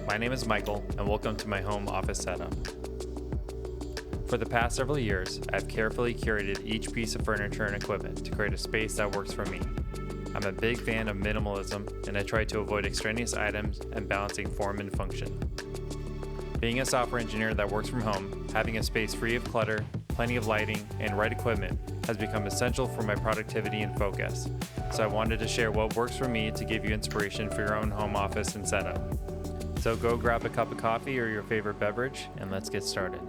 My name is Michael, and welcome to my home office setup. For the past several years, I've carefully curated each piece of furniture and equipment to create a space that works for me. I'm a big fan of minimalism, and I try to avoid extraneous items and balancing form and function. Being a software engineer that works from home, having a space free of clutter, plenty of lighting, and right equipment has become essential for my productivity and focus. So I wanted to share what works for me to give you inspiration for your own home office and setup. So go grab a cup of coffee or your favorite beverage, and let's get started.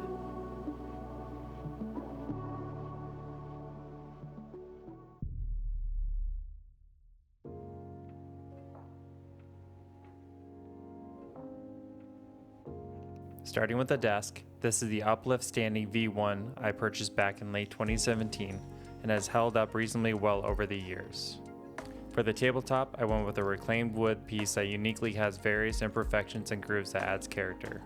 Starting with the desk, this is the Uplift Standing V1 I purchased back in late 2017 and has held up reasonably well over the years. For the tabletop, I went with a reclaimed wood piece that uniquely has various imperfections and grooves that adds character.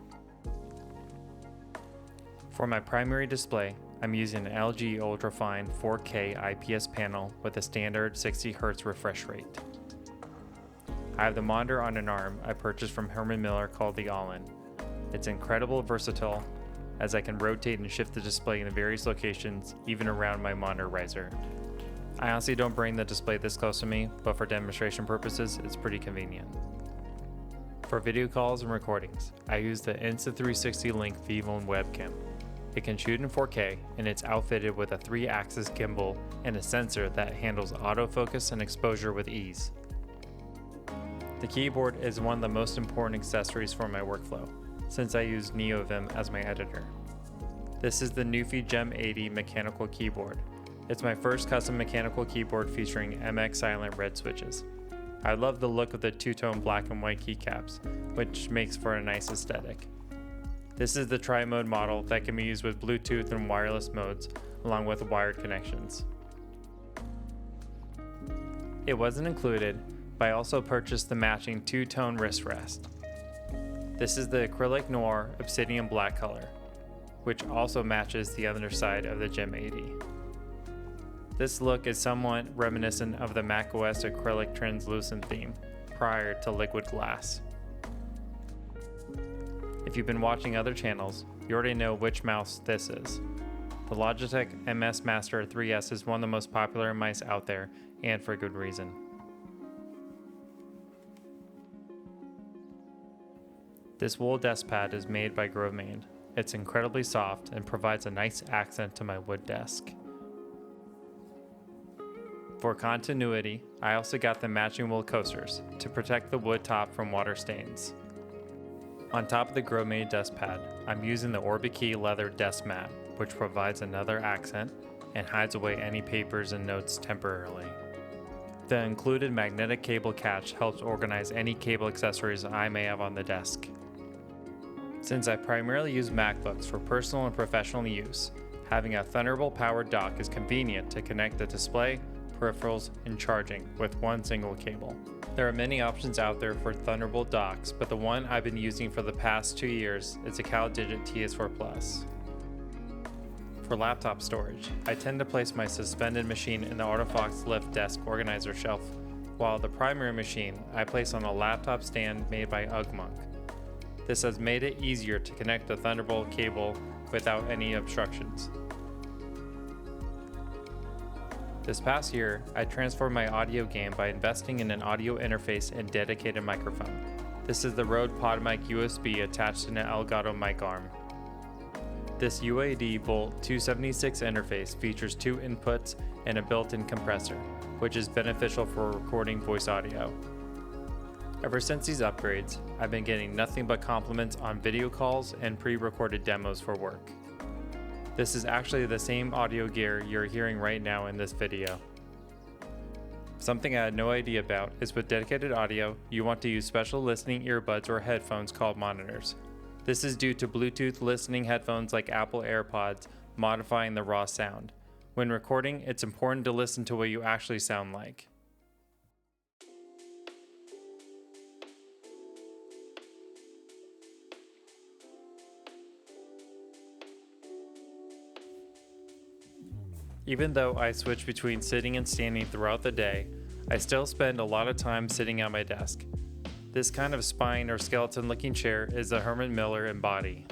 For my primary display, I'm using an LG Ultrafine 4K IPS panel with a standard 60Hz refresh rate. I have the monitor on an arm I purchased from Herman Miller called the All-In. It's incredibly versatile, as I can rotate and shift the display in various locations, even around my monitor riser. I honestly don't bring the display this close to me, but for demonstration purposes, it's pretty convenient. For video calls and recordings, I use the Insta360 Link V1 webcam. It can shoot in 4K, and it's outfitted with a 3-axis gimbal and a sensor that handles autofocus and exposure with ease. The keyboard is one of the most important accessories for my workflow, since I use NeoVim as my editor. This is the Newfie Gem 80 mechanical keyboard. It's my first custom mechanical keyboard featuring MX Silent red switches. I love the look of the two-tone black and white keycaps, which makes for a nice aesthetic. This is the tri-mode model that can be used with Bluetooth and wireless modes, along with wired connections. It wasn't included, but I also purchased the matching two-tone wrist rest. This is the acrylic noir obsidian black color, which also matches the underside of the Gem 80. This look is somewhat reminiscent of the macOS acrylic translucent theme prior to liquid glass. If you've been watching other channels, you already know which mouse this is. The Logitech MS Master 3S is one of the most popular mice out there, and for good reason. This wool desk pad is made by Gromade. It's incredibly soft and provides a nice accent to my wood desk. For continuity, I also got the matching wool coasters to protect the wood top from water stains. On top of the Gromade desk pad, I'm using the Orbikey leather desk mat, which provides another accent and hides away any papers and notes temporarily. The included magnetic cable catch helps organize any cable accessories I may have on the desk. Since I primarily use MacBooks for personal and professional use, having a Thunderbolt-powered dock is convenient to connect the display, peripherals, and charging with one single cable. There are many options out there for Thunderbolt docks, but the one I've been using for the past 2 years is a CalDigit TS4 Plus. For laptop storage, I tend to place my suspended machine in the AutoFox Lift desk organizer shelf, while the primary machine I place on a laptop stand made by UGMonk. This has made it easier to connect the Thunderbolt cable without any obstructions. This past year, I transformed my audio game by investing in an audio interface and dedicated microphone. This is the Rode PodMic USB attached to an Elgato mic arm. This UAD Volt 276 interface features 2 inputs and a built-in compressor, which is beneficial for recording voice audio. Ever since these upgrades, I've been getting nothing but compliments on video calls and pre-recorded demos for work. This is actually the same audio gear you're hearing right now in this video. Something I had no idea about is with dedicated audio, you want to use special listening earbuds or headphones called monitors. This is due to Bluetooth listening headphones like Apple AirPods modifying the raw sound. When recording, it's important to listen to what you actually sound like. Even though I switch between sitting and standing throughout the day, I still spend a lot of time sitting at my desk. This kind of spine or skeleton looking chair is the Herman Miller in body.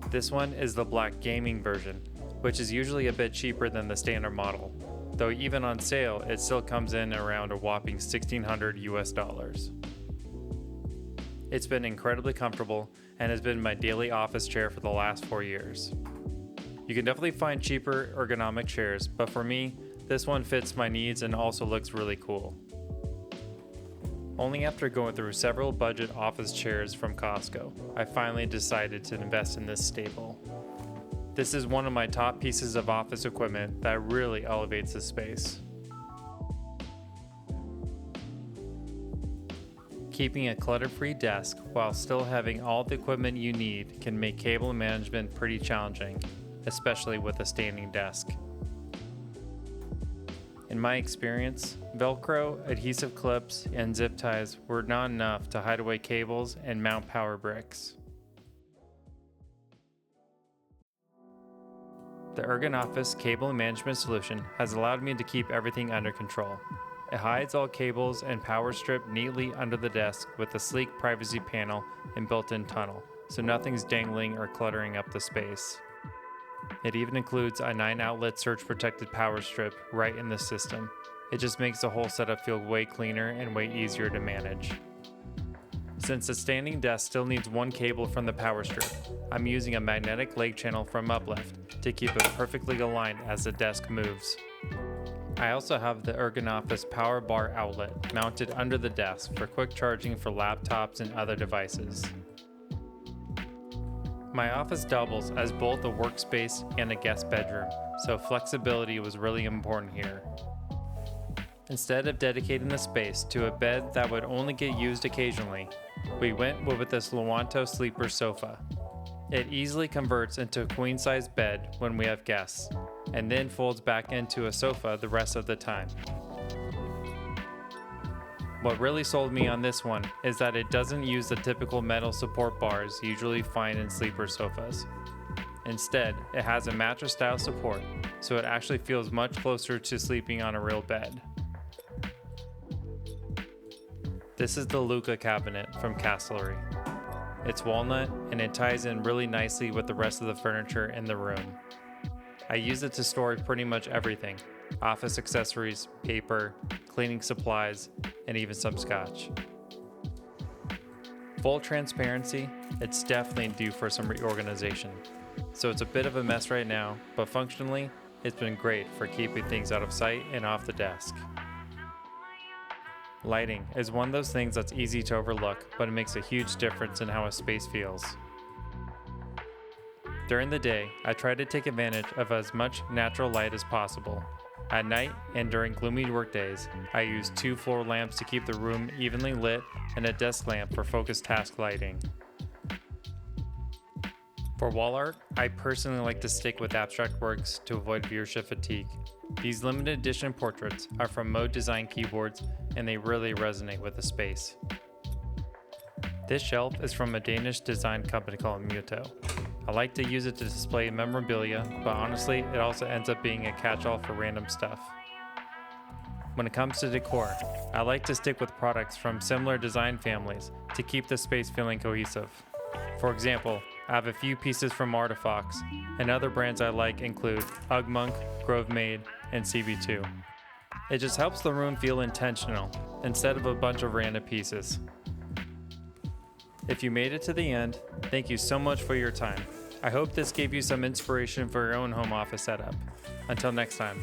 This one is the black gaming version, which is usually a bit cheaper than the standard model, though even on sale it still comes in around a whopping $1,600 US. It's been incredibly comfortable and has been my daily office chair for the last 4 years. You can definitely find cheaper ergonomic chairs, but for me, this one fits my needs and also looks really cool. Only after going through several budget office chairs from Costco, I finally decided to invest in this staple. This is one of my top pieces of office equipment that really elevates the space. Keeping a clutter-free desk while still having all the equipment you need can make cable management pretty challenging, especially with a standing desk. In my experience, Velcro, adhesive clips, and zip ties were not enough to hide away cables and mount power bricks. The Ergonoffice cable management solution has allowed me to keep everything under control. It hides all cables and power strip neatly under the desk with a sleek privacy panel and built-in tunnel, so nothing's dangling or cluttering up the space. It even includes a 9-outlet surge-protected power strip right in the system. It just makes the whole setup feel way cleaner and way easier to manage. Since the standing desk still needs one cable from the power strip, I'm using a magnetic leg channel from Uplift to keep it perfectly aligned as the desk moves. I also have the Ergonoffice power bar outlet mounted under the desk for quick charging for laptops and other devices. My office doubles as both a workspace and a guest bedroom, so flexibility was really important here. Instead of dedicating the space to a bed that would only get used occasionally, we went with this Luanto sleeper sofa. It easily converts into a queen-size bed when we have guests, and then folds back into a sofa the rest of the time. What really sold me on this one is that it doesn't use the typical metal support bars you usually find in sleeper sofas. Instead, it has a mattress-style support, so it actually feels much closer to sleeping on a real bed. This is the Luca cabinet from Castellery. It's walnut and it ties in really nicely with the rest of the furniture in the room. I use it to store pretty much everything: office accessories, paper, cleaning supplies, and even some scotch. Full transparency, it's definitely due for some reorganization. So it's a bit of a mess right now, but functionally, it's been great for keeping things out of sight and off the desk. Lighting is one of those things that's easy to overlook, but it makes a huge difference in how a space feels. During the day, I try to take advantage of as much natural light as possible. At night and during gloomy workdays, I use 2 floor lamps to keep the room evenly lit and a desk lamp for focused task lighting. For wall art, I personally like to stick with abstract works to avoid viewership fatigue. These limited edition portraits are from Mode Design keyboards and they really resonate with the space. This shelf is from a Danish design company called Muto. I like to use it to display memorabilia, but honestly, it also ends up being a catch-all for random stuff. When it comes to decor, I like to stick with products from similar design families to keep the space feeling cohesive. For example, I have a few pieces from Artifox, and other brands I like include Ugmonk, Grovemade, and CB2. It just helps the room feel intentional, instead of a bunch of random pieces. If you made it to the end, thank you so much for your time. I hope this gave you some inspiration for your own home office setup. Until next time.